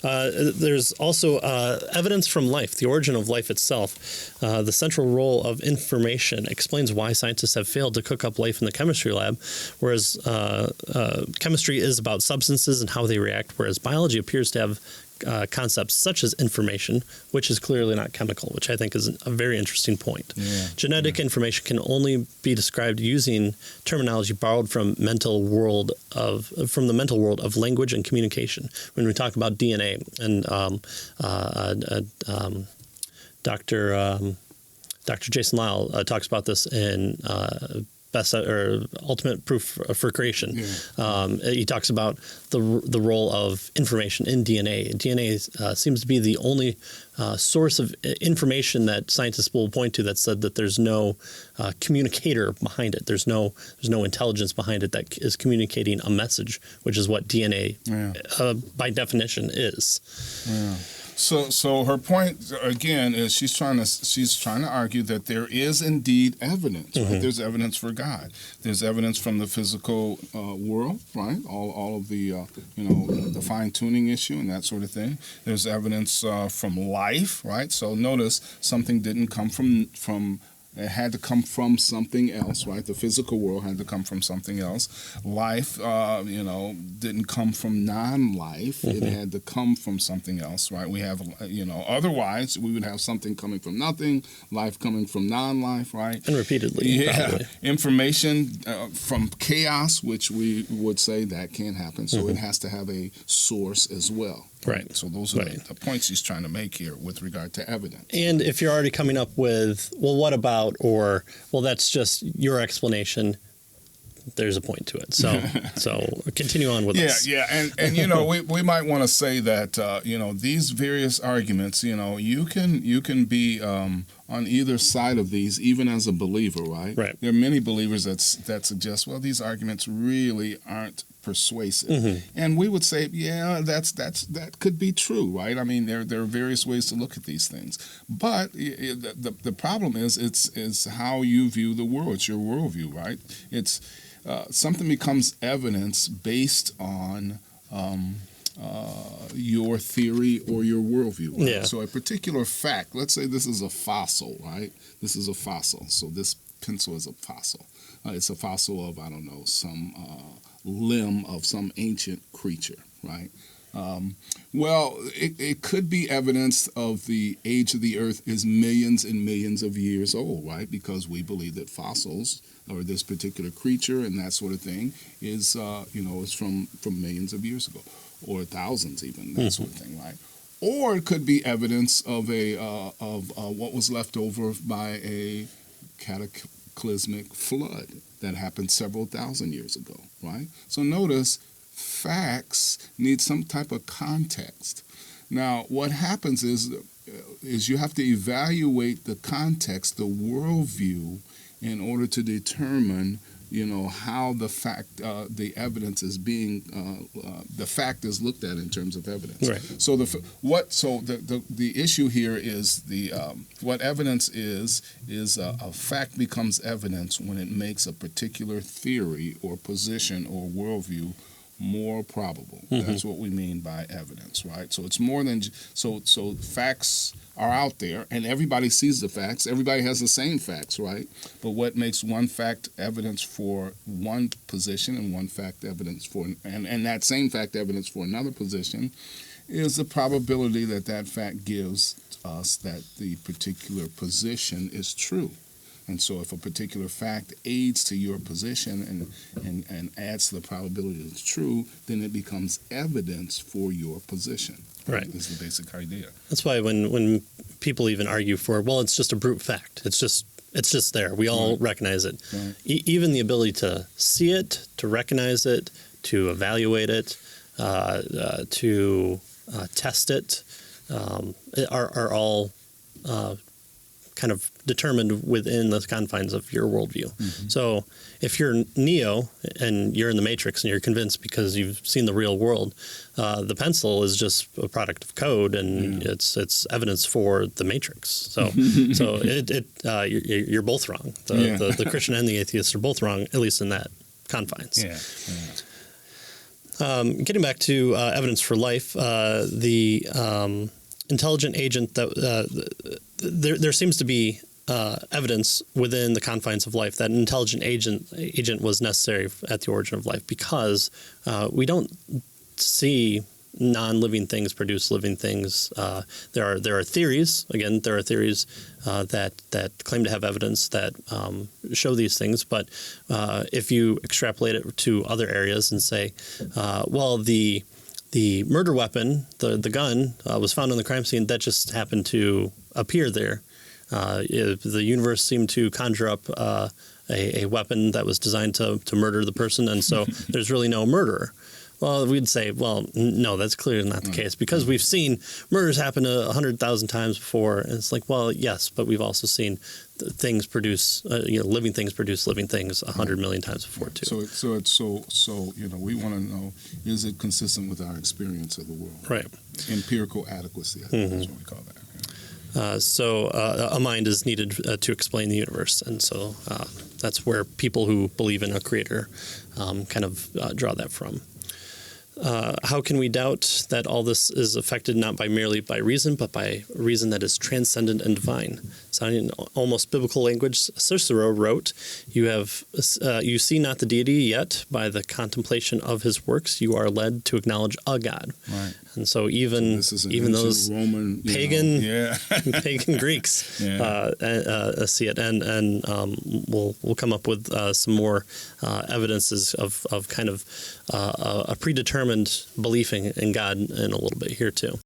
There's also evidence from life, the origin of life itself. The central role of information explains why scientists have failed to cook up life in the chemistry lab, whereas chemistry is about substances and how they react, whereas biology appears to have concepts such as information, which is clearly not chemical, which I think is a very interesting point. Yeah. Genetic information can only be described using terminology borrowed from the mental world of language and communication. When we talk about DNA, and Dr. Jason Lyle talks about this in Ultimate Proof for Creation. Yeah. He talks about the role of information in DNA. DNA seems to be the only source of information that scientists will point to that said that there's no communicator behind it. There's no intelligence behind it that is communicating a message, which is what DNA by definition is. Yeah. So her point again is she's trying to argue that there is indeed evidence. Right? There's evidence for God. There's evidence from the physical world, right? All of the the fine tuning issue and that sort of thing. There's evidence from life, right? So notice something didn't come from. It had to come from something else, right? The physical world had to come from something else. Life, didn't come from non-life. It had to come from something else, right? We have, otherwise we would have something coming from nothing, life coming from non-life, right? And repeatedly. Yeah. Probably. Information from chaos, which we would say that can't happen. So it has to have a source as well. Right. So those are the points he's trying to make here with regard to evidence. And if you're already coming up with, well, what about, or, well, that's just your explanation, there's a point to it. So continue on with this. Yeah. And we might want to say that, these various arguments, you can be on either side of these, even as a believer, right? Right. There are many believers that suggest, well, these arguments really aren't persuasive. And we would say, yeah, that could be true, right? I mean, there are various ways to look at these things. But the problem is how you view the world. It's your worldview, right? It's something becomes evidence based on your theory or your worldview. Right? Yeah. So a particular fact, let's say this is a fossil, right? This is a fossil. So this pencil is a fossil. It's a fossil of, I don't know, some limb of some ancient creature, right? Well, it could be evidence of the age of the earth is millions and millions of years old, right? Because we believe that fossils or this particular creature and that sort of thing is, is from millions of years ago or thousands even, that sort of thing, right? Or it could be evidence of what was left over by a cataclysmic flood that happened several thousand years ago, right? So notice facts need some type of context. Now, what happens is you have to evaluate the context, the worldview, in order to determine, how the evidence is being, the fact is looked at in terms of evidence. Right. So the issue here is what evidence is a fact becomes evidence when it makes a particular theory or position or worldview more probable. That's what we mean by evidence, right? So it's more than so facts are out there and everybody sees the facts. Everybody has the same facts, right? But what makes one fact evidence for one position and one fact evidence for and that same fact evidence for another position is the probability that fact gives us that the particular position is true. And so if a particular fact aids to your position and adds to the probability that it's true, then it becomes evidence for your position. Right. Is the basic idea. That's why when people even argue for, well, it's just a brute fact. It's just there. We all recognize it. Right. Even the ability to see it, to recognize it, to evaluate it, to test it, are all kind of determined within the confines of your worldview. So if you're Neo and you're in the Matrix and you're convinced because you've seen the real world, the pencil is just a product of code and it's evidence for the Matrix. So you're both wrong. The Christian and the atheist are both wrong, at least in that confines. Getting back to evidence for life, the intelligent agent that there seems to be evidence within the confines of life that an intelligent agent was necessary at the origin of life, because we don't see non-living things produce living things. There are theories. Again, there are theories that claim to have evidence that show these things. But if you extrapolate it to other areas and say, well, the murder weapon, the gun, was found on the crime scene, that just happened to appear there. The universe seemed to conjure up a weapon that was designed to murder the person, and so there's really no murderer. Well, we'd say, well, no, that's clearly not the case, because we've seen murders happen 100,000 times before. And it's like, well, yes, but we've also seen things produce, living things produce living things 100 million times before too. So we want to know, is it consistent with our experience of the world? Right. Empirical adequacy, I think that's what we call that. So a mind is needed to explain the universe, and so that's where people who believe in a creator kind of draw that from. How can we doubt that all this is affected not merely by reason, but by reason that is transcendent and divine? Sounding almost biblical language, Cicero wrote, "You see not the deity yet. By the contemplation of his works, you are led to acknowledge a God." Right. And so even those Roman, pagan pagan Greeks see it, and we'll come up with some more evidences of kind of a predetermined belief in God in a little bit here too.